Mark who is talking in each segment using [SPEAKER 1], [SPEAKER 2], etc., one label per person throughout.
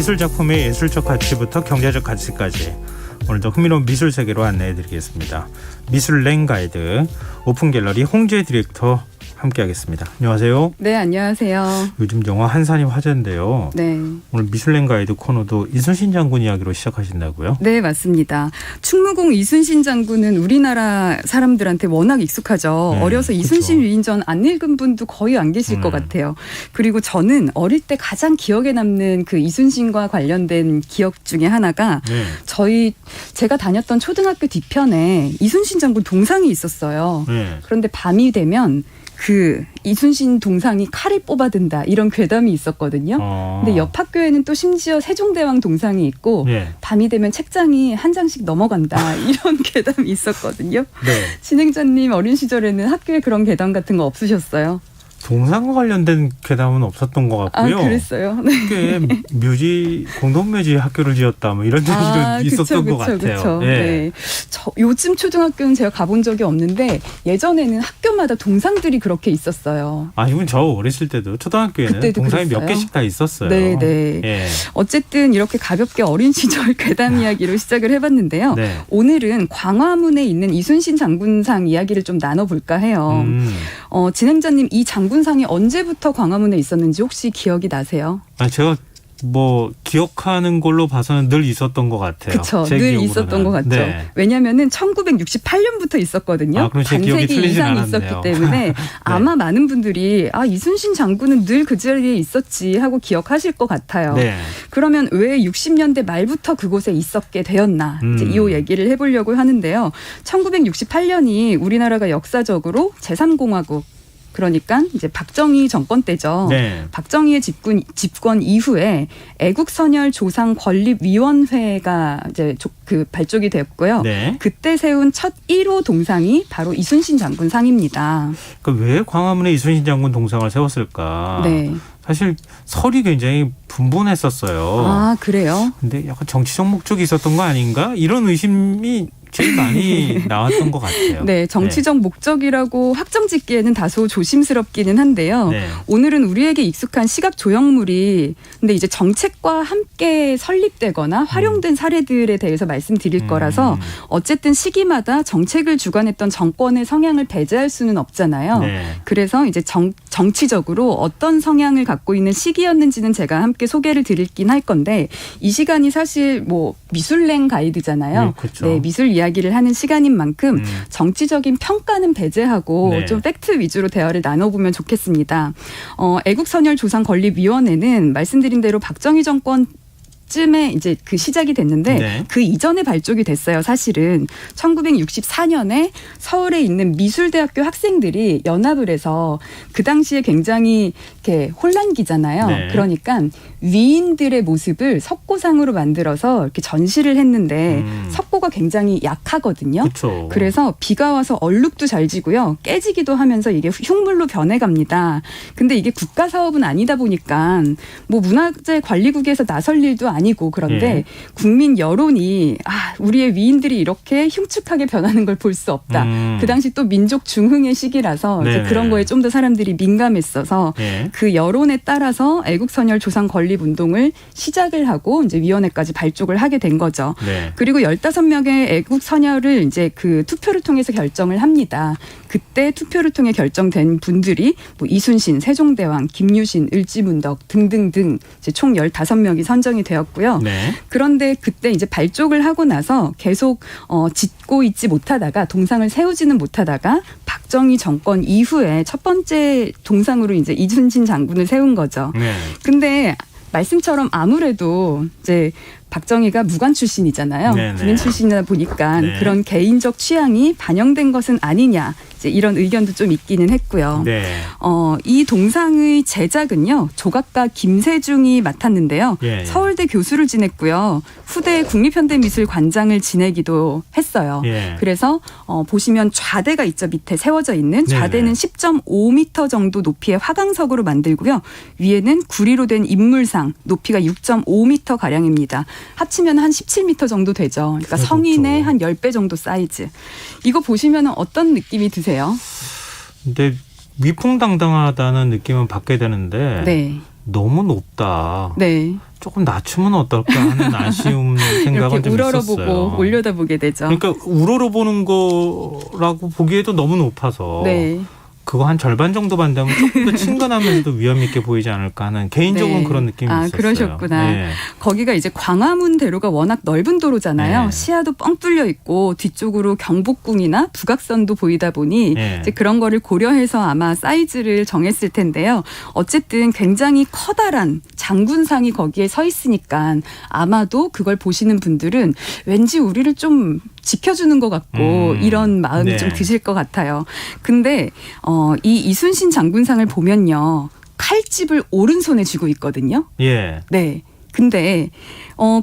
[SPEAKER 1] 미술 작품의 예술적 가치부터 경제적 가치까지 오늘도 흥미로운 미술 세계로 안내해드리겠습니다. 미술랭 가이드 오픈 갤러리 홍재 디렉터 함께하겠습니다. 안녕하세요.
[SPEAKER 2] 네, 안녕하세요.
[SPEAKER 1] 요즘 영화 한산이 화제인데요.
[SPEAKER 2] 네.
[SPEAKER 1] 오늘 미술랭 가이드 코너도 이순신 장군 이야기로 시작하신다고요?
[SPEAKER 2] 네, 맞습니다. 충무공 이순신 장군은 우리나라 사람들한테 워낙 익숙하죠.
[SPEAKER 1] 네,
[SPEAKER 2] 어려서 이순신 위인전 안 읽은 분도 거의 안 계실 것 같아요. 그리고 저는 어릴 때 가장 기억에 남는 그 이순신과 관련된 기억 중에 하나가
[SPEAKER 1] 네.
[SPEAKER 2] 제가 다녔던 초등학교 뒤편에 이순신 장군 동상이 있었어요.
[SPEAKER 1] 네.
[SPEAKER 2] 그런데 밤이 되면 그 이순신 동상이 칼을 뽑아든다 이런 괴담이 있었거든요. 근데 옆 학교에는 또 심지어 세종대왕 동상이 있고
[SPEAKER 1] 네.
[SPEAKER 2] 밤이 되면 책장이 한 장씩 넘어간다 이런 괴담이 있었거든요.
[SPEAKER 1] 네.
[SPEAKER 2] 진행자님 어린 시절에는 학교에 그런 괴담 같은 거 없으셨어요?
[SPEAKER 1] 동상과 관련된 괴담은 없었던 것 같고요.
[SPEAKER 2] 아, 그랬어요? 네.
[SPEAKER 1] 꽤 공동묘지 학교를 지었다 뭐 이런 얘기도 있었던 것 같아요.
[SPEAKER 2] 그쵸.
[SPEAKER 1] 예.
[SPEAKER 2] 네. 요즘 초등학교는 제가 가본 적이 없는데 예전에는 학교마다 동상들이 그렇게 있었어요.
[SPEAKER 1] 아니면 저 어렸을 때도 초등학교에는
[SPEAKER 2] 그때도
[SPEAKER 1] 동상이
[SPEAKER 2] 그랬어요?
[SPEAKER 1] 몇 개씩 다 있었어요.
[SPEAKER 2] 네, 네.
[SPEAKER 1] 예.
[SPEAKER 2] 어쨌든 이렇게 가볍게 어린 시절 괴담 이야기로 시작을 해봤는데요.
[SPEAKER 1] 네.
[SPEAKER 2] 오늘은 광화문에 있는 이순신 장군상 이야기를 좀 나눠볼까 해요. 진행자님 이 장군상이 언제부터 광화문에 있었는지 혹시 기억이 나세요?
[SPEAKER 1] 제가 뭐 기억하는 걸로 봐서는 늘 있었던 것 같아요.
[SPEAKER 2] 그렇죠. 늘
[SPEAKER 1] 기억으로는.
[SPEAKER 2] 있었던 것 같죠.
[SPEAKER 1] 네.
[SPEAKER 2] 왜냐하면 1968년부터 있었거든요.
[SPEAKER 1] 그럼 제 기억이
[SPEAKER 2] 반세기
[SPEAKER 1] 틀리진
[SPEAKER 2] 이상
[SPEAKER 1] 않았네요.
[SPEAKER 2] 있었기 때문에 아마 많은 분들이 이순신 장군은 늘 그 자리에 있었지 하고 기억하실 것 같아요.
[SPEAKER 1] 네.
[SPEAKER 2] 그러면 왜 60년대 말부터 그곳에 있었게 되었나 이제 이 얘기를 해보려고 하는데요. 1968년이 우리나라가 역사적으로 제3공화국 그러니까 이제 박정희 정권 때죠.
[SPEAKER 1] 네.
[SPEAKER 2] 박정희의 집권 이후에 애국선열 조상 건립위원회가 이제 그 발족이 되었고요.
[SPEAKER 1] 네.
[SPEAKER 2] 그때 세운 첫 1호 동상이 바로 이순신 장군 상입니다.
[SPEAKER 1] 그러니까 왜 광화문에 이순신 장군 동상을 세웠을까?
[SPEAKER 2] 네.
[SPEAKER 1] 사실 설이 굉장히 분분했었어요.
[SPEAKER 2] 아, 그래요?
[SPEAKER 1] 근데 약간 정치적 목적이 있었던 거 아닌가? 이런 의심이 제일 많이 나왔던 것 같아요.
[SPEAKER 2] 네, 정치적 목적이라고 확정짓기에는 다소 조심스럽기는 한데요.
[SPEAKER 1] 네.
[SPEAKER 2] 오늘은 우리에게 익숙한 시각 조형물이 근데 이제 정책과 함께 설립되거나 활용된 사례들에 대해서 말씀드릴 거라서 어쨌든 시기마다 정책을 주관했던 정권의 성향을 배제할 수는 없잖아요.
[SPEAKER 1] 네.
[SPEAKER 2] 그래서 이제 정치적으로 어떤 성향을 갖고 있는 시기였는지는 제가 함께 소개를 드리긴 할 건데 이 시간이 사실 뭐 미술랭 가이드잖아요.
[SPEAKER 1] 그렇죠.
[SPEAKER 2] 네, 미술 이야기를 하는 시간인 만큼 정치적인 평가는 배제하고
[SPEAKER 1] 네.
[SPEAKER 2] 좀 팩트 위주로 대화를 나눠보면 좋겠습니다. 애국선열조상건립위원회는 말씀드린 대로 박정희 정권 쯤에 이제 그 시작이 됐는데
[SPEAKER 1] 네.
[SPEAKER 2] 그 이전에 발족이 됐어요. 사실은 1964년에 서울에 있는 미술대학교 학생들이 연합을 해서 그 당시에 굉장히 이렇게 혼란기잖아요.
[SPEAKER 1] 네.
[SPEAKER 2] 그러니까 위인들의 모습을 석고상으로 만들어서 이렇게 전시를 했는데 석고가 굉장히 약하거든요.
[SPEAKER 1] 그렇죠.
[SPEAKER 2] 그래서 비가 와서 얼룩도 잘 지고요. 깨지기도 하면서 이게 흉물로 변해갑니다. 근데 이게 국가 사업은 아니다 보니까 뭐 문화재 관리국에서 나설 일도 아니고 그런데 국민 여론이 우리의 위인들이 이렇게 흉측하게 변하는 걸 볼 수 없다. 그 당시 또 민족 중흥의 시기라서 이제 그런 거에 좀 더 사람들이 민감했어서 그 여론에 따라서 애국선열 조상 건립 운동을 시작을 하고 이제 위원회까지 발족을 하게 된 거죠.
[SPEAKER 1] 네.
[SPEAKER 2] 그리고 15명의 애국선열을 이제 그 투표를 통해서 결정을 합니다. 그때 투표를 통해 결정된 분들이 뭐 이순신, 세종대왕, 김유신, 을지문덕 등등등 이제 총 15명이 선정이 되었고요.
[SPEAKER 1] 네.
[SPEAKER 2] 그런데 그때 이제 발족을 하고 나서 계속 짓고 있지 못하다가 동상을 세우지는 못하다가 박정희 정권 이후에 첫 번째 동상으로 이제 이순신 장군을 세운 거죠.
[SPEAKER 1] 네.
[SPEAKER 2] 근데 말씀처럼 아무래도 이제 박정희가 무관 출신이잖아요.
[SPEAKER 1] 네네.
[SPEAKER 2] 군인 출신이다 보니까
[SPEAKER 1] 네.
[SPEAKER 2] 그런 개인적 취향이 반영된 것은 아니냐. 이제 이런 의견도 좀 있기는 했고요.
[SPEAKER 1] 네.
[SPEAKER 2] 이 동상의 제작은요. 조각가 김세중이 맡았는데요.
[SPEAKER 1] 예.
[SPEAKER 2] 서울대 교수를 지냈고요. 후대 국립현대미술관장을 지내기도 했어요.
[SPEAKER 1] 예.
[SPEAKER 2] 그래서 보시면 좌대가 있죠. 밑에 세워져 있는 좌대는
[SPEAKER 1] 네네.
[SPEAKER 2] 10.5m 정도 높이의 화강석으로 만들고요. 위에는 구리로 된 인물상 높이가 6.5m 가량입니다. 합치면 한 17m 정도 되죠. 그러니까 성인의 한 10배 정도 사이즈. 이거 보시면 어떤 느낌이 드세요?
[SPEAKER 1] 근데 위풍당당하다는 느낌은 받게 되는데
[SPEAKER 2] 네.
[SPEAKER 1] 너무 높다.
[SPEAKER 2] 네.
[SPEAKER 1] 조금 낮추면 어떨까 하는 아쉬움 생각은
[SPEAKER 2] 이렇게
[SPEAKER 1] 좀
[SPEAKER 2] 우러러보고
[SPEAKER 1] 있었어요.
[SPEAKER 2] 올려다보게 되죠.
[SPEAKER 1] 그러니까 우러러보는 거라고 보기에도 너무 높아서
[SPEAKER 2] 네.
[SPEAKER 1] 그거 한 절반 정도만 되면 조금 더 친근하면서도 위험 있게 보이지 않을까 하는 개인적으로는
[SPEAKER 2] 네.
[SPEAKER 1] 그런 느낌이 있었어요.
[SPEAKER 2] 그러셨구나.
[SPEAKER 1] 네.
[SPEAKER 2] 거기가 이제 광화문 대로가 워낙 넓은 도로잖아요.
[SPEAKER 1] 네.
[SPEAKER 2] 시야도 뻥 뚫려 있고 뒤쪽으로 경복궁이나 북악선도 보이다 보니
[SPEAKER 1] 네.
[SPEAKER 2] 이제 그런 거를 고려해서 아마 사이즈를 정했을 텐데요. 어쨌든 굉장히 커다란 장군상이 거기에 서 있으니까 아마도 그걸 보시는 분들은 왠지 우리를 좀 지켜주는 것 같고 이런 마음이
[SPEAKER 1] 네.
[SPEAKER 2] 좀 드실 것 같아요. 근데 이 이순신 장군상을 보면요. 칼집을 오른손에 쥐고 있거든요.
[SPEAKER 1] 예,
[SPEAKER 2] 네. 근데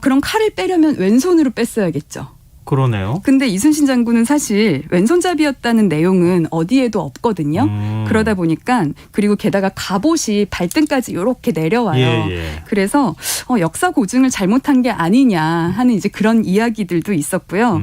[SPEAKER 2] 그럼 칼을 빼려면 왼손으로 뺐어야겠죠.
[SPEAKER 1] 그러네요.
[SPEAKER 2] 근데 이순신 장군은 사실 왼손잡이였다는 내용은 어디에도 없거든요. 그러다 보니까 그리고 게다가 갑옷이 발등까지 이렇게 내려와요.
[SPEAKER 1] 예.
[SPEAKER 2] 그래서 역사 고증을 잘못한 게 아니냐 하는 이제 그런 이야기들도 있었고요.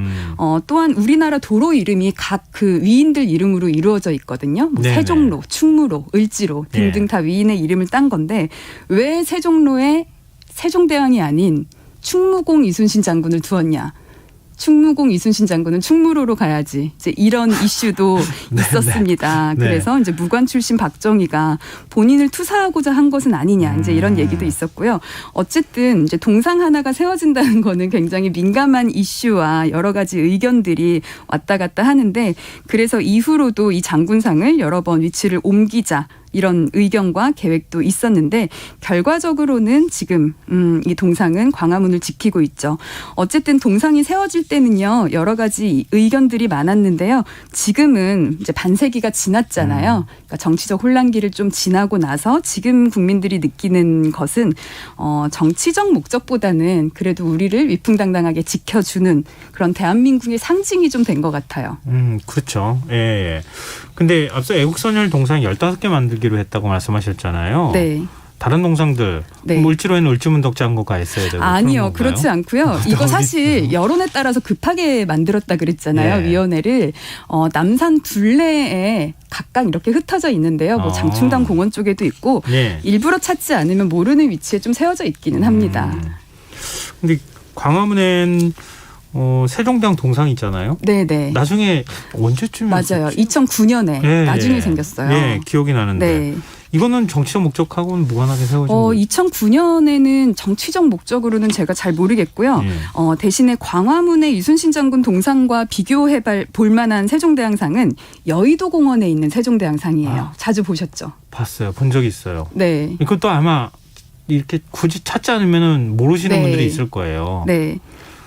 [SPEAKER 2] 또한 우리나라 도로 이름이 각 그 위인들 이름으로 이루어져 있거든요. 뭐
[SPEAKER 1] 네네.
[SPEAKER 2] 세종로, 충무로, 을지로 등등
[SPEAKER 1] 예.
[SPEAKER 2] 다 위인의 이름을 딴 건데 왜 세종로에 세종대왕이 아닌 충무공 이순신 장군을 두었냐. 충무공 이순신 장군은 충무로로 가야지. 이제 이런 이슈도 있었습니다.
[SPEAKER 1] 네.
[SPEAKER 2] 그래서 이제 무관 출신 박정희가 본인을 투사하고자 한 것은 아니냐. 이제 이런 얘기도 있었고요. 어쨌든 이제 동상 하나가 세워진다는 거는 굉장히 민감한 이슈와 여러 가지 의견들이 왔다 갔다 하는데 그래서 이후로도 이 장군상을 여러 번 위치를 옮기자. 이런 의견과 계획도 있었는데 결과적으로는 지금 이 동상은 광화문을 지키고 있죠. 어쨌든 동상이 세워질 때는요. 여러 가지 의견들이 많았는데요. 지금은 이제 반세기가 지났잖아요. 그러니까 정치적 혼란기를 좀 지나고 나서 지금 국민들이 느끼는 것은 정치적 목적보다는 그래도 우리를 위풍당당하게 지켜주는 그런 대한민국의 상징이 좀 된 것 같아요.
[SPEAKER 1] 그렇죠. 예. 근데 앞서 애국선열 동상 15개 만들기로 했다고 말씀하셨잖아요.
[SPEAKER 2] 네.
[SPEAKER 1] 다른 동상들
[SPEAKER 2] 네.
[SPEAKER 1] 을지로에는 을지문덕장고가 있어야 되고
[SPEAKER 2] 아니요. 그렇지 않고요. 이거 사실 여론에 따라서 급하게 만들었다 그랬잖아요.
[SPEAKER 1] 예.
[SPEAKER 2] 위원회를. 남산 둘레에 각각 이렇게 흩어져 있는데요. 뭐 장충당 공원 쪽에도 있고
[SPEAKER 1] 예.
[SPEAKER 2] 일부러 찾지 않으면 모르는 위치에 좀 세워져 있기는 합니다.
[SPEAKER 1] 근데 광화문엔 세종대왕 동상 있잖아요.
[SPEAKER 2] 네네.
[SPEAKER 1] 나중에 언제쯤
[SPEAKER 2] 맞아요. 2009년에 나중에 생겼어요.
[SPEAKER 1] 예, 기억이 나는데.
[SPEAKER 2] 네.
[SPEAKER 1] 이거는 정치적 목적하고는 무관하게 세워진 거예요.
[SPEAKER 2] 2009년에는 정치적 목적으로는 제가 잘 모르겠고요. 대신에 광화문의 이순신 장군 동상과 비교해 볼 만한 세종대왕상은 여의도 공원에 있는 세종대왕상이에요. 자주 보셨죠?
[SPEAKER 1] 봤어요. 본 적이 있어요.
[SPEAKER 2] 네.
[SPEAKER 1] 이것도 아마 이렇게 굳이 찾지 않으면 모르시는
[SPEAKER 2] 네.
[SPEAKER 1] 분들이 있을 거예요.
[SPEAKER 2] 네.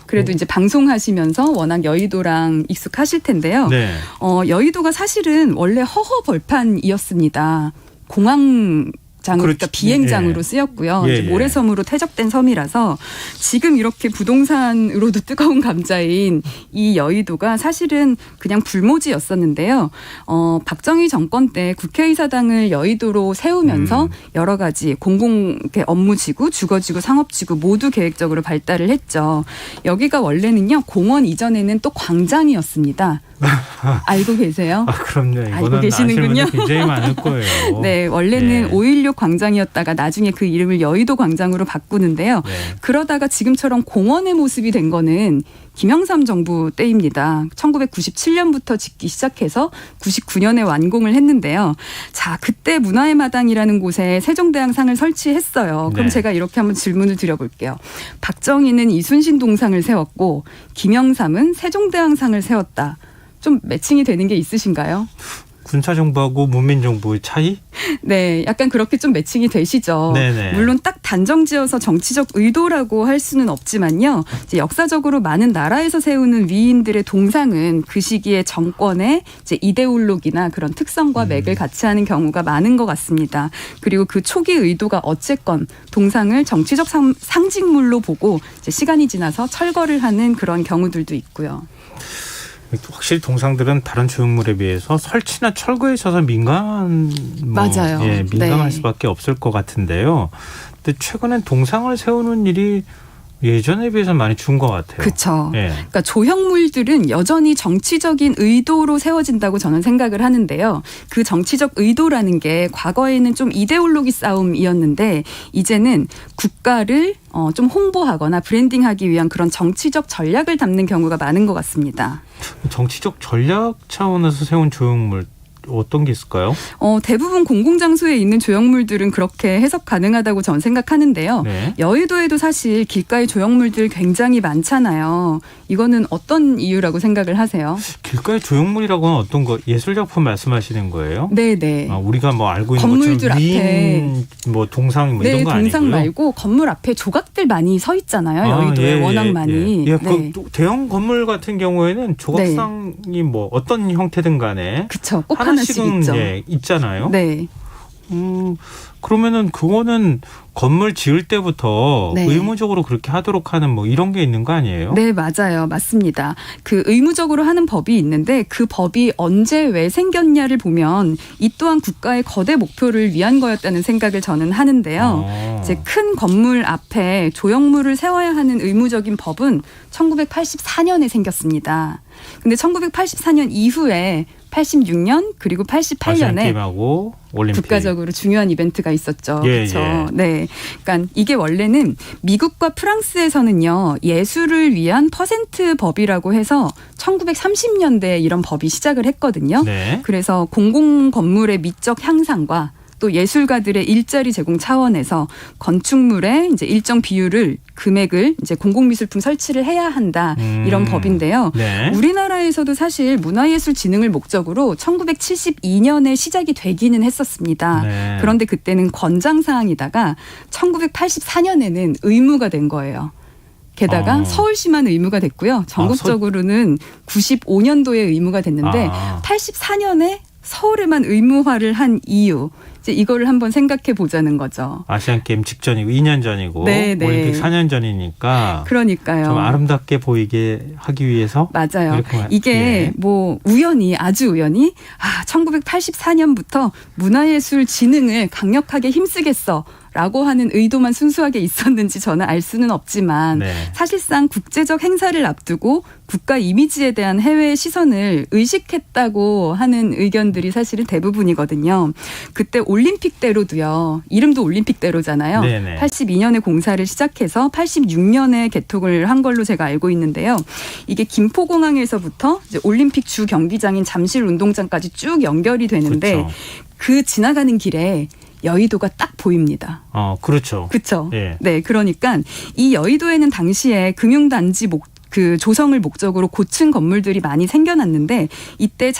[SPEAKER 2] 그래도 이제 방송하시면서 워낙 여의도랑 익숙하실 텐데요.
[SPEAKER 1] 네.
[SPEAKER 2] 여의도가 사실은 원래 허허벌판이었습니다. 공항장으로 그러니까 비행장으로 쓰였고요.
[SPEAKER 1] 예,
[SPEAKER 2] 이제 모래섬으로 퇴적된 섬이라서 지금 이렇게 부동산으로도 뜨거운 감자인 이 여의도가 사실은 그냥 불모지였었는데요. 박정희 정권 때 국회의사당을 여의도로 세우면서 여러 가지 공공 업무지구, 주거지구, 상업지구 모두 계획적으로 발달을 했죠. 여기가 원래는요 공원 이전에는 또 광장이었습니다. 알고 계세요?
[SPEAKER 1] 그럼요.
[SPEAKER 2] 알고
[SPEAKER 1] 이거는
[SPEAKER 2] 계시는군요.
[SPEAKER 1] 아시는 분들 굉장히 많을 거예요.
[SPEAKER 2] 네, 원래는
[SPEAKER 1] 네.
[SPEAKER 2] 5.16 광장이었다가 나중에 그 이름을 여의도 광장으로 바꾸는데요.
[SPEAKER 1] 네.
[SPEAKER 2] 그러다가 지금처럼 공원의 모습이 된 거는 김영삼 정부 때입니다. 1997년부터 짓기 시작해서 99년에 완공을 했는데요. 자, 그때 문화의 마당이라는 곳에 세종대왕상을 설치했어요. 그럼
[SPEAKER 1] 네.
[SPEAKER 2] 제가 이렇게 한번 질문을 드려볼게요. 박정희는 이순신 동상을 세웠고 김영삼은 세종대왕상을 세웠다. 좀 매칭이 되는 게 있으신가요?
[SPEAKER 1] 군사정부하고 문민정부의 차이?
[SPEAKER 2] 네, 약간 그렇게 좀 매칭이 되시죠.
[SPEAKER 1] 네네.
[SPEAKER 2] 물론 딱 단정지어서 정치적 의도라고 할 수는 없지만요. 이제 역사적으로 많은 나라에서 세우는 위인들의 동상은 그 시기의 정권의 이제 이데올로기나 그런 특성과 맥을 같이 하는 경우가 많은 것 같습니다. 그리고 그 초기 의도가 어쨌건 동상을 정치적 상징물로 보고 이제 시간이 지나서 철거를 하는 그런 경우들도 있고요.
[SPEAKER 1] 확실히 동상들은 다른 조형물에 비해서 설치나 철거에 있어서
[SPEAKER 2] 맞아요.
[SPEAKER 1] 민감할
[SPEAKER 2] 네.
[SPEAKER 1] 수밖에 없을 것 같은데요. 근데 최근엔 동상을 세우는 일이 예전에 비해서 많이 준 것 같아요.
[SPEAKER 2] 그렇죠.
[SPEAKER 1] 예.
[SPEAKER 2] 그러니까 조형물들은 여전히 정치적인 의도로 세워진다고 저는 생각을 하는데요. 그 정치적 의도라는 게 과거에는 좀 이데올로기 싸움이었는데 이제는 국가를 좀 홍보하거나 브랜딩하기 위한 그런 정치적 전략을 담는 경우가 많은 것 같습니다.
[SPEAKER 1] 정치적 전략 차원에서 세운 조형물 어떤 게 있을까요?
[SPEAKER 2] 대부분 공공장소에 있는 조형물들은 그렇게 해석 가능하다고 저는 생각하는데요.
[SPEAKER 1] 네.
[SPEAKER 2] 여의도에도 사실 길가에 조형물들 굉장히 많잖아요. 이거는 어떤 이유라고 생각을 하세요?
[SPEAKER 1] 길가의 조형물이라고 하는 어떤 거 예술작품 말씀하시는 거예요?
[SPEAKER 2] 네네.
[SPEAKER 1] 우리가 뭐 알고 있는
[SPEAKER 2] 건물들
[SPEAKER 1] 것처럼
[SPEAKER 2] 앞에.
[SPEAKER 1] 미인, 뭐 동상 뭐
[SPEAKER 2] 네,
[SPEAKER 1] 이런 거 아니고요?
[SPEAKER 2] 동상 말고 건물 앞에 조각들 많이 서 있잖아요. 여의도에 워낙 많이.
[SPEAKER 1] 예,
[SPEAKER 2] 네.
[SPEAKER 1] 그 대형 건물 같은 경우에는 조각상이 뭐 어떤 형태든 간에
[SPEAKER 2] 그쵸. 꼭 하나씩
[SPEAKER 1] 하나씩은
[SPEAKER 2] 있죠.
[SPEAKER 1] 있잖아요.
[SPEAKER 2] 네.
[SPEAKER 1] 그러면은 그거는 건물 지을 때부터
[SPEAKER 2] 네.
[SPEAKER 1] 의무적으로 그렇게 하도록 하는 뭐 이런 게 있는 거 아니에요?
[SPEAKER 2] 네, 맞아요. 맞습니다. 그 의무적으로 하는 법이 있는데 그 법이 언제 왜 생겼냐를 보면 이 또한 국가의 거대 목표를 위한 거였다는 생각을 저는 하는데요. 이제 큰 건물 앞에 조형물을 세워야 하는 의무적인 법은 1984년에 생겼습니다. 근데 1984년 이후에 86년 그리고 88년에
[SPEAKER 1] 아시안게임하고 올림픽.
[SPEAKER 2] 국가적으로 중요한 이벤트가 있었죠.
[SPEAKER 1] 예,
[SPEAKER 2] 그렇죠.
[SPEAKER 1] 예.
[SPEAKER 2] 네. 그러니까 이게 원래는 미국과 프랑스에서는요. 예술을 위한 퍼센트 법이라고 해서 1930년대에 이런 법이 시작을 했거든요.
[SPEAKER 1] 네.
[SPEAKER 2] 그래서 공공 건물의 미적 향상과 또 예술가들의 일자리 제공 차원에서 건축물의 이제 일정 비율을 금액을 이제 공공미술품 설치를 해야 한다 이런 법인데요.
[SPEAKER 1] 네.
[SPEAKER 2] 우리나라에서도 사실 문화예술진흥을 목적으로 1972년에 시작이 되기는 했었습니다.
[SPEAKER 1] 네.
[SPEAKER 2] 그런데 그때는 권장사항이다가 1984년에는 의무가 된 거예요. 게다가 서울시만 의무가 됐고요. 전국적으로는 95년도에 의무가 됐는데 84년에 서울에만 의무화를 한 이유 이제 이거를 한번 생각해 보자는 거죠.
[SPEAKER 1] 아시안게임 직전이고 2년 전이고
[SPEAKER 2] 네, 네.
[SPEAKER 1] 올림픽 4년 전이니까
[SPEAKER 2] 그러니까요.
[SPEAKER 1] 좀 아름답게 보이게 하기 위해서
[SPEAKER 2] 맞아요.
[SPEAKER 1] 이렇게
[SPEAKER 2] 이게
[SPEAKER 1] 예.
[SPEAKER 2] 뭐 우연히 아주 우연히 1984년부터 문화예술진흥을 강력하게 힘쓰겠어. 라고 하는 의도만 순수하게 있었는지 저는 알 수는 없지만
[SPEAKER 1] 네.
[SPEAKER 2] 사실상 국제적 행사를 앞두고 국가 이미지에 대한 해외의 시선을 의식했다고 하는 의견들이 사실은 대부분이거든요. 그때 올림픽대로도요. 이름도 올림픽대로잖아요.
[SPEAKER 1] 네네.
[SPEAKER 2] 82년에 공사를 시작해서 86년에 개통을 한 걸로 제가 알고 있는데요. 이게 김포공항에서부터 이제 올림픽 주 경기장인 잠실운동장까지 쭉 연결이 되는데
[SPEAKER 1] 그렇죠.
[SPEAKER 2] 그 지나가는 길에 여의도가 딱 보입니다.
[SPEAKER 1] 그렇죠.
[SPEAKER 2] 그렇죠.
[SPEAKER 1] 예.
[SPEAKER 2] 네, 그러니까 이 여의도에는 당시에 금융단지 그 조성을 목적으로 고층 건물들이 많이 생겨났는데 이때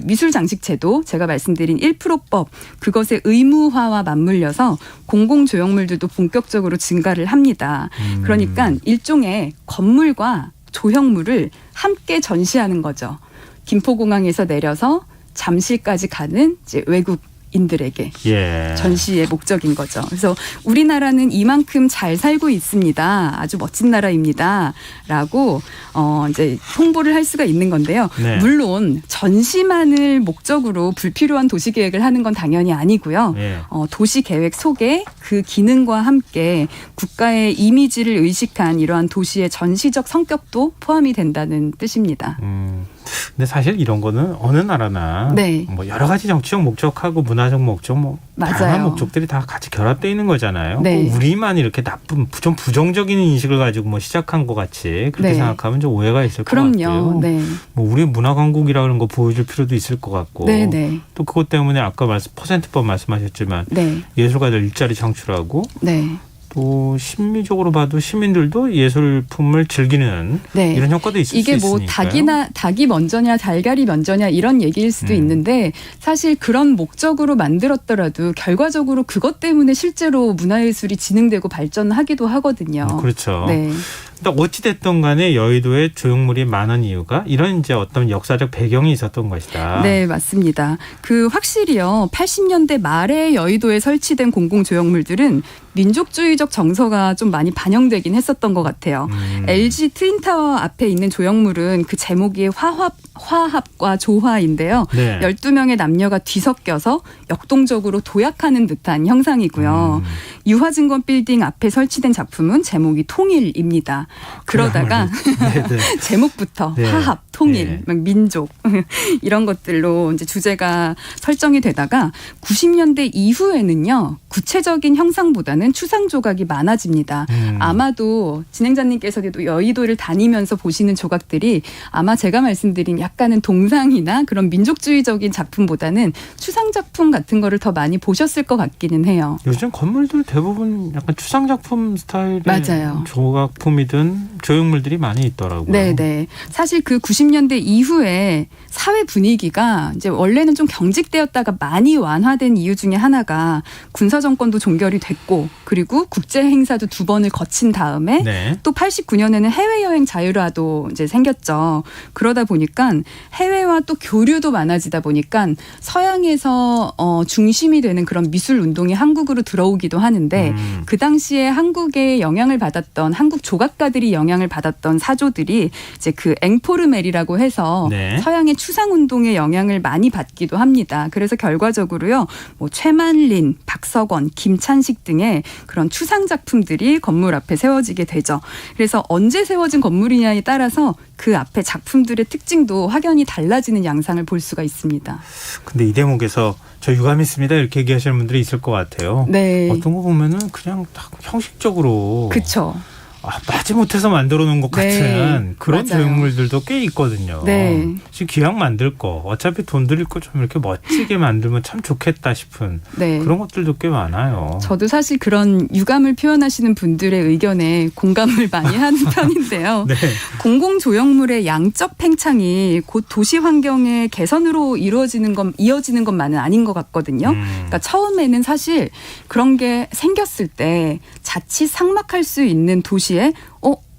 [SPEAKER 2] 미술 장식제도 제가 말씀드린 1%법 그것의 의무화와 맞물려서 공공 조형물들도 본격적으로 증가를 합니다. 그러니까 일종의 건물과 조형물을 함께 전시하는 거죠. 김포공항에서 내려서 잠실까지 가는 이제 외국인들에게
[SPEAKER 1] 예.
[SPEAKER 2] 전시의 목적인 거죠. 그래서 우리나라는 이만큼 잘 살고 있습니다. 아주 멋진 나라입니다.라고 이제 홍보를 할 수가 있는 건데요.
[SPEAKER 1] 네.
[SPEAKER 2] 물론 전시만을 목적으로 불필요한 도시 계획을 하는 건 당연히 아니고요.
[SPEAKER 1] 예.
[SPEAKER 2] 도시 계획 속에 그 기능과 함께 국가의 이미지를 의식한 이러한 도시의 전시적 성격도 포함이 된다는 뜻입니다.
[SPEAKER 1] 근데 사실 이런 거는 어느 나라나
[SPEAKER 2] 네.
[SPEAKER 1] 뭐 여러 가지 정치적 목적하고 문화적 목적 뭐
[SPEAKER 2] 맞아요.
[SPEAKER 1] 다양한 목적들이 다 같이 결합되어 있는 거잖아요.
[SPEAKER 2] 네.
[SPEAKER 1] 꼭 우리만 이렇게 나쁜 좀 부정적인 인식을 가지고 뭐 시작한 것 같이 그렇게
[SPEAKER 2] 네.
[SPEAKER 1] 생각하면 좀 오해가 있을 것 같고요.
[SPEAKER 2] 그럼요. 네.
[SPEAKER 1] 뭐 우리 문화 강국이라는 거 보여줄 필요도 있을 것 같고
[SPEAKER 2] 네, 네.
[SPEAKER 1] 또 그것 때문에 아까 퍼센트법 말씀하셨지만
[SPEAKER 2] 네.
[SPEAKER 1] 예술가들 일자리 창출하고
[SPEAKER 2] 네.
[SPEAKER 1] 또 심리적으로 봐도 시민들도 예술품을 즐기는
[SPEAKER 2] 네.
[SPEAKER 1] 이런 효과도 있을 수
[SPEAKER 2] 이게
[SPEAKER 1] 있으니까요.
[SPEAKER 2] 뭐 닭이 먼저냐 달걀이 먼저냐 이런 얘기일 수도 있는데 사실 그런 목적으로 만들었더라도 결과적으로 그것 때문에 실제로 문화예술이 진흥되고 발전하기도 하거든요.
[SPEAKER 1] 그렇죠.
[SPEAKER 2] 네.
[SPEAKER 1] 근데 어찌 됐든 간에 여의도에 조형물이 많은 이유가 이런 이제 어떤 역사적 배경이 있었던 것이다.
[SPEAKER 2] 네, 맞습니다. 확실히요. 80년대 말에 여의도에 설치된 공공조형물들은 민족주의적 정서가 좀 많이 반영되긴 했었던 것 같아요. LG 트윈타워 앞에 있는 조형물은 그 제목이 화합과 조화인데요.
[SPEAKER 1] 네.
[SPEAKER 2] 12명의 남녀가 뒤섞여서 역동적으로 도약하는 듯한 형상이고요. 유화증권 빌딩 앞에 설치된 작품은 제목이 통일입니다. 그러다가 제목부터
[SPEAKER 1] 네.
[SPEAKER 2] 화합, 통일,
[SPEAKER 1] 네.
[SPEAKER 2] 막 민족 이런 것들로 이제 주제가 설정이 되다가 90년대 이후에는요. 구체적인 형상보다는 추상 조각이 많아집니다. 아마도 진행자님께서도 여의도를 다니면서 보시는 조각들이 아마 제가 말씀드린 약간은 동상이나 그런 민족주의적인 작품보다는 추상 작품 같은 거를 더 많이 보셨을 것 같기는 해요.
[SPEAKER 1] 요즘 건물들 대부분 약간 추상 작품 스타일의
[SPEAKER 2] 맞아요.
[SPEAKER 1] 조각품이든 조형물들이 많이 있더라고요.
[SPEAKER 2] 네네. 사실 그 90년대 이후에 사회 분위기가 이제 원래는 좀 경직되었다가 많이 완화된 이유 중에 하나가 군사 정권도 종결이 됐고 그리고 국제 행사도 2번을 거친 다음에
[SPEAKER 1] 네.
[SPEAKER 2] 또 89년에는 해외여행 자율화도 이제 생겼죠. 그러다 보니까 해외와 또 교류도 많아지다 보니까 서양에서 중심이 되는 그런 미술 운동이 한국으로 들어오기도 하는데 그 당시에 한국에 영향을 받았던 한국 조각가들이 영향을 받았던 사조들이 이제 그 앵포르멜이라고 해서
[SPEAKER 1] 네.
[SPEAKER 2] 서양의 추상 운동의 영향을 많이 받기도 합니다. 그래서 결과적으로요. 뭐 최만린, 박석원, 김찬식 등의 그런 추상 작품들이 건물 앞에 세워지게 되죠. 그래서 언제 세워진 건물이냐에 따라서 그 앞에 작품들의 특징도 확연히 달라지는 양상을 볼 수가 있습니다.
[SPEAKER 1] 근데 이 대목에서 저 유감 있습니다 이렇게 얘기하시는 분들이 있을 것 같아요.
[SPEAKER 2] 네.
[SPEAKER 1] 어떤 거 보면은 그냥 딱 형식적으로
[SPEAKER 2] 그렇죠.
[SPEAKER 1] 마지못해서 만들어 놓은 것
[SPEAKER 2] 네,
[SPEAKER 1] 같은 그런
[SPEAKER 2] 맞아요.
[SPEAKER 1] 조형물들도 꽤 있거든요.
[SPEAKER 2] 네.
[SPEAKER 1] 지금 기왕 만들 거 어차피 돈 들일 거 좀 이렇게 멋지게 만들면 참 좋겠다 싶은
[SPEAKER 2] 네.
[SPEAKER 1] 그런 것들도 꽤 많아요.
[SPEAKER 2] 저도 사실 그런 유감을 표현하시는 분들의 의견에 공감을 많이 하는 편인데요.
[SPEAKER 1] 네.
[SPEAKER 2] 공공조형물의 양적 팽창이 곧 도시 환경의 개선으로 이어지는 것만은 아닌 것 같거든요. 그러니까 처음에는 사실 그런 게 생겼을 때 자칫 삭막할 수 있는 도시에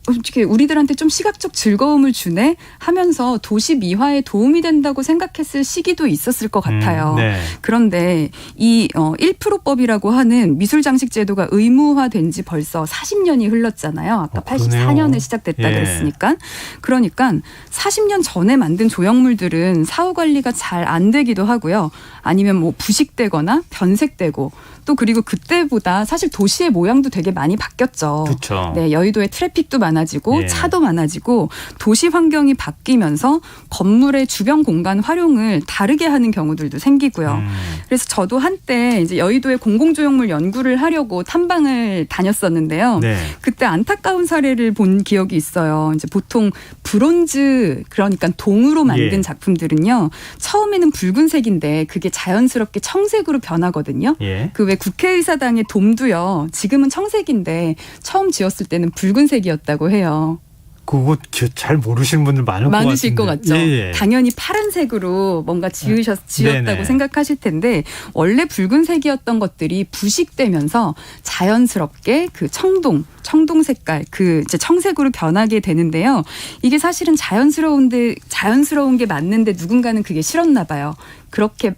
[SPEAKER 2] 어떻게 우리들한테 좀 시각적 즐거움을 주네 하면서 도시 미화에 도움이 된다고 생각했을 시기도 있었을 것 같아요.
[SPEAKER 1] 네.
[SPEAKER 2] 그런데 이 1%법이라고 하는 미술장식 제도가 의무화된 지 벌써 40년이 흘렀잖아요. 아까
[SPEAKER 1] 그러네요.
[SPEAKER 2] 84년에 시작됐다
[SPEAKER 1] 예.
[SPEAKER 2] 그랬으니까. 그러니까 40년 전에 만든 조형물들은 사후 관리가 잘 안 되기도 하고요. 아니면 뭐 부식되거나 변색되고 또 그리고 그때보다 사실 도시의 모양도 되게 많이 바뀌었죠.
[SPEAKER 1] 그렇죠.
[SPEAKER 2] 네, 여의도의 트래픽도 많아지고
[SPEAKER 1] 예.
[SPEAKER 2] 차도 많아지고 도시 환경이 바뀌면서 건물의 주변 공간 활용을 다르게 하는 경우들도 생기고요. 그래서 저도 한때 이제 여의도의 공공조형물 연구를 하려고 탐방을 다녔었는데요.
[SPEAKER 1] 네.
[SPEAKER 2] 그때 안타까운 사례를 본 기억이 있어요. 이제 보통 브론즈 그러니까 동으로 만든
[SPEAKER 1] 예.
[SPEAKER 2] 작품들은요. 처음에는 붉은색인데 그게 자연스럽게 청색으로 변하거든요.
[SPEAKER 1] 예.
[SPEAKER 2] 그 왜 국회의사당의 돔도요. 지금은 청색인데 처음 지었을 때는 붉은색이었다고 해요.
[SPEAKER 1] 그거 잘 모르시는 분들
[SPEAKER 2] 많으실 것 같죠.
[SPEAKER 1] 예.
[SPEAKER 2] 당연히 파란색으로 뭔가 지었다고
[SPEAKER 1] 네네.
[SPEAKER 2] 생각하실 텐데 원래 붉은색이었던 것들이 부식되면서 자연스럽게 그 청동 색깔 그 이제 청색으로 변하게 되는데요. 이게 사실은 자연스러운 게 맞는데 누군가는 그게 싫었나 봐요. 그렇게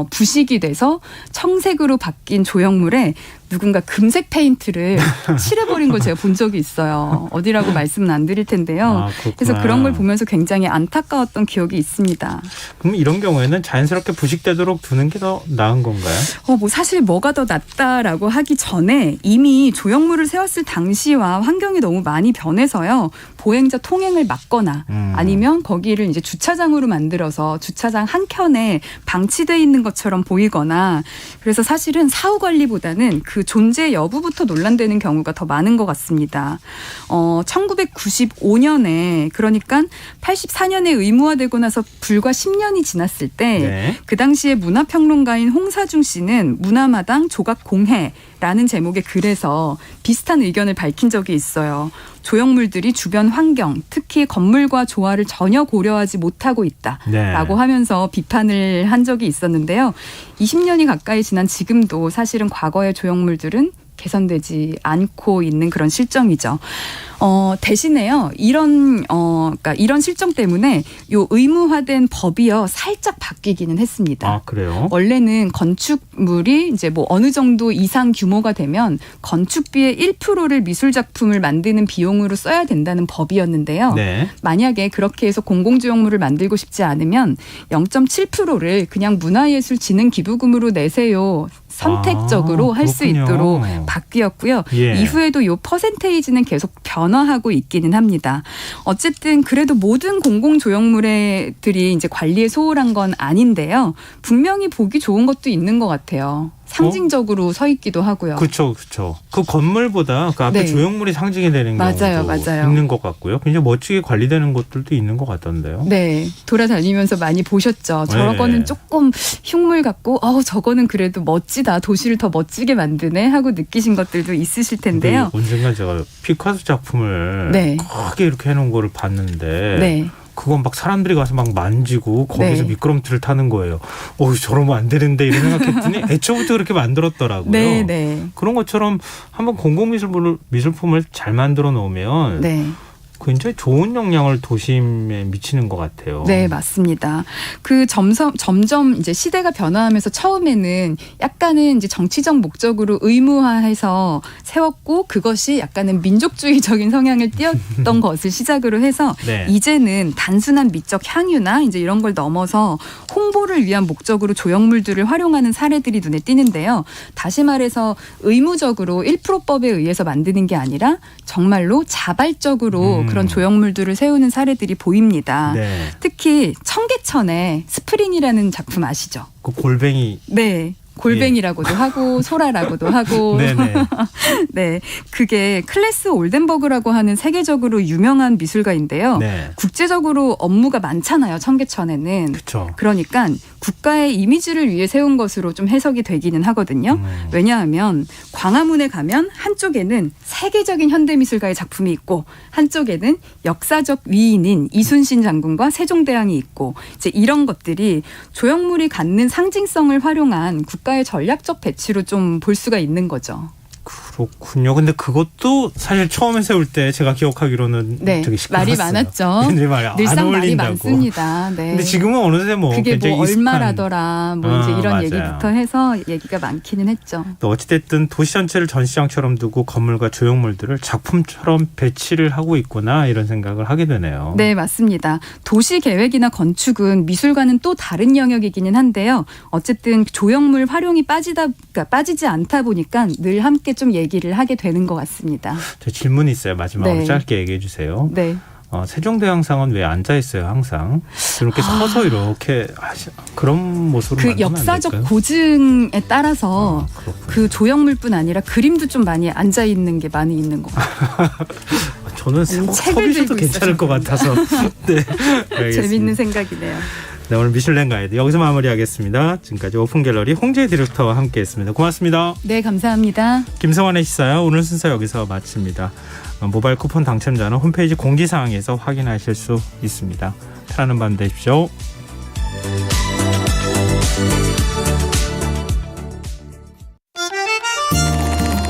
[SPEAKER 2] 부식이 돼서 청색으로 바뀐 조형물에 누군가 금색 페인트를 칠해버린 걸 제가 본 적이 있어요. 어디라고 말씀은 안 드릴 텐데요. 그래서 그런 걸 보면서 굉장히 안타까웠던 기억이 있습니다.
[SPEAKER 1] 그럼 이런 경우에는 자연스럽게 부식되도록 두는 게 더 나은 건가요?
[SPEAKER 2] 뭐 사실 뭐가 더 낫다라고 하기 전에 이미 조형물을 세웠을 당시와 환경이 너무 많이 변해서요. 보행자 통행을 막거나 아니면 거기를 이제 주차장으로 만들어서 주차장 한켠에 방치되어 있는 것처럼 보이거나 그래서 사실은 사후 관리보다는 그 존재 여부부터 논란되는 경우가 더 많은 것 같습니다. 1995년에 그러니까 84년에 의무화되고 나서 불과 10년이 지났을 때 그 당시에 문화평론가인 홍사중 씨는 문화마당 조각공해라는 제목의 글에서 비슷한 의견을 밝힌 적이 있어요. 조형물들이 주변 환경, 특히 건물과 조화를 전혀 고려하지 못하고 있다라고 하면서 비판을 한 적이 있었는데요. 20년이 가까이 지난 지금도 사실은 과거의 조형물들은 개선되지 않고 있는 그런 실정이죠. 대신에요, 그러니까 이런 실정 때문에 요 의무화된 법이요, 살짝 바뀌기는 했습니다.
[SPEAKER 1] 아, 그래요?
[SPEAKER 2] 원래는 건축물이 이제 뭐 어느 정도 이상 규모가 되면 건축비의 1%를 미술 작품을 만드는 비용으로 써야 된다는 법이었는데요.
[SPEAKER 1] 네.
[SPEAKER 2] 만약에 그렇게 해서 공공조형물을 만들고 싶지 않으면 0.7%를 그냥 문화예술진흥기부금으로 내세요. 선택적으로 할 수
[SPEAKER 1] 그렇군요.
[SPEAKER 2] 있도록 바뀌었고요.
[SPEAKER 1] 예.
[SPEAKER 2] 이후에도 이 퍼센테이지는 계속 변화하고 있기는 합니다. 어쨌든 그래도 모든 공공조형물들이 이제 관리에 소홀한 건 아닌데요. 분명히 보기 좋은 것도 있는 것 같아요. 상징적으로 서 있기도 하고요.
[SPEAKER 1] 그렇죠, 그렇죠. 그 건물보다 그 앞에
[SPEAKER 2] 네.
[SPEAKER 1] 조형물이 상징이 되는
[SPEAKER 2] 맞아요,
[SPEAKER 1] 경우도
[SPEAKER 2] 맞아요.
[SPEAKER 1] 있는 것 같고요. 굉장히 멋지게 관리되는 것들도 있는 것 같던데요.
[SPEAKER 2] 네, 돌아다니면서 많이 보셨죠. 저거는
[SPEAKER 1] 네.
[SPEAKER 2] 조금 흉물 같고, 저거는 그래도 멋지다. 도시를 더 멋지게 만드네 하고 느끼신 것들도 있으실 텐데요.
[SPEAKER 1] 근데 언젠가 제가 피카소 작품을
[SPEAKER 2] 네.
[SPEAKER 1] 크게 이렇게 해놓은 거를 봤는데
[SPEAKER 2] 네.
[SPEAKER 1] 그건 막 사람들이 가서 막 만지고 거기서
[SPEAKER 2] 네.
[SPEAKER 1] 미끄럼틀을 타는 거예요. 저러면 안 되는데 이런 생각했더니 애초부터 그렇게 만들었더라고요.
[SPEAKER 2] 네, 네.
[SPEAKER 1] 그런 것처럼 한번 공공미술품을 잘 만들어 놓으면
[SPEAKER 2] 네.
[SPEAKER 1] 굉장히 좋은 영향을 도심에 미치는 것 같아요.
[SPEAKER 2] 네, 맞습니다. 그 점점 이제 시대가 변화하면서 처음에는 약간은 이제 정치적 목적으로 의무화해서 세웠고, 그것이 약간은 민족주의적인 성향을 띄었던 것을 시작으로 해서
[SPEAKER 1] 네.
[SPEAKER 2] 이제는 단순한 미적 향유나 이제 이런 걸 넘어서 홍보를 위한 목적으로 조형물들을 활용하는 사례들이 눈에 띄는데요. 다시 말해서 의무적으로 1%법에 의해서 만드는 게 아니라 정말로 자발적으로 그런 조형물들을 세우는 사례들이 보입니다.
[SPEAKER 1] 네.
[SPEAKER 2] 특히 청계천의 스프링이라는 작품 아시죠?
[SPEAKER 1] 그 골뱅이.
[SPEAKER 2] 네. 골뱅이라고도 하고 소라라고도 하고
[SPEAKER 1] 네네.
[SPEAKER 2] 네, 그게 클래스 올덴버그라고 하는 세계적으로 유명한 미술가인데요.
[SPEAKER 1] 네.
[SPEAKER 2] 국제적으로 업무가 많잖아요, 청계천에는.
[SPEAKER 1] 그렇죠.
[SPEAKER 2] 그러니까 국가의 이미지를 위해 세운 것으로 좀 해석이 되기는 하거든요. 왜냐하면 광화문에 가면 한쪽에는 세계적인 현대미술가의 작품이 있고 한쪽에는 역사적 위인인 이순신 장군과 세종대왕이 있고, 이제 이런 것들이 조형물이 갖는 상징성을 활용한 국가의 전략적 배치로 좀 볼 수가 있는 거죠.
[SPEAKER 1] 그렇군요. 근데 그것도 사실 처음에 세울 때 제가 기억하기로는
[SPEAKER 2] 네,
[SPEAKER 1] 되게 시끄러웠어요.
[SPEAKER 2] 말이 많았죠.
[SPEAKER 1] 근데 말이 안
[SPEAKER 2] 늘상 말이
[SPEAKER 1] 어울린다고.
[SPEAKER 2] 많습니다. 네.
[SPEAKER 1] 근데 지금은 어느새 뭐
[SPEAKER 2] 그게
[SPEAKER 1] 굉장히
[SPEAKER 2] 뭐
[SPEAKER 1] 익숙한-
[SPEAKER 2] 얼마라더라 뭐 이제 이런
[SPEAKER 1] 맞아요.
[SPEAKER 2] 얘기부터 해서 얘기가 많기는 했죠.
[SPEAKER 1] 또 어찌됐든 도시 전체를 전시장처럼 두고 건물과 조형물들을 작품처럼 배치를 하고 있구나 이런 생각을 하게 되네요.
[SPEAKER 2] 네, 맞습니다. 도시 계획이나 건축은 미술과는 또 다른 영역이기는 한데요. 어쨌든 조형물 활용이 빠지지 않다 보니까 늘 함께 좀 얘기를 하게 되는 것 같습니다.
[SPEAKER 1] 저 질문이 있어요. 마지막으로
[SPEAKER 2] 네.
[SPEAKER 1] 짧게 얘기해 주세요.
[SPEAKER 2] 네.
[SPEAKER 1] 세종대왕상은 왜 앉아 있어요? 항상 이렇게 서서 이렇게 그런 모습으로
[SPEAKER 2] 그
[SPEAKER 1] 만들면 안
[SPEAKER 2] 역사적
[SPEAKER 1] 될까요?
[SPEAKER 2] 고증에 따라서
[SPEAKER 1] 그렇군요.
[SPEAKER 2] 그 조형물뿐 아니라 그림도 좀 많이 앉아 있는 게 많이 있는 것 같아요.
[SPEAKER 1] 저는
[SPEAKER 2] 책을
[SPEAKER 1] 서비스도
[SPEAKER 2] 들고
[SPEAKER 1] 괜찮을 것 같아서. 네, 알겠습니다.
[SPEAKER 2] 재밌는 생각이네요.
[SPEAKER 1] 네, 오늘 미슐랭 가이드 여기서 마무리하겠습니다. 지금까지 오픈갤러리 홍재 디렉터와 함께했습니다. 고맙습니다.
[SPEAKER 2] 네, 감사합니다.
[SPEAKER 1] 김성환의 시사요. 오늘 순서 여기서 마칩니다. 모바일 쿠폰 당첨자는 홈페이지 공지사항에서 확인하실 수 있습니다. 편안한 밤 되십시오.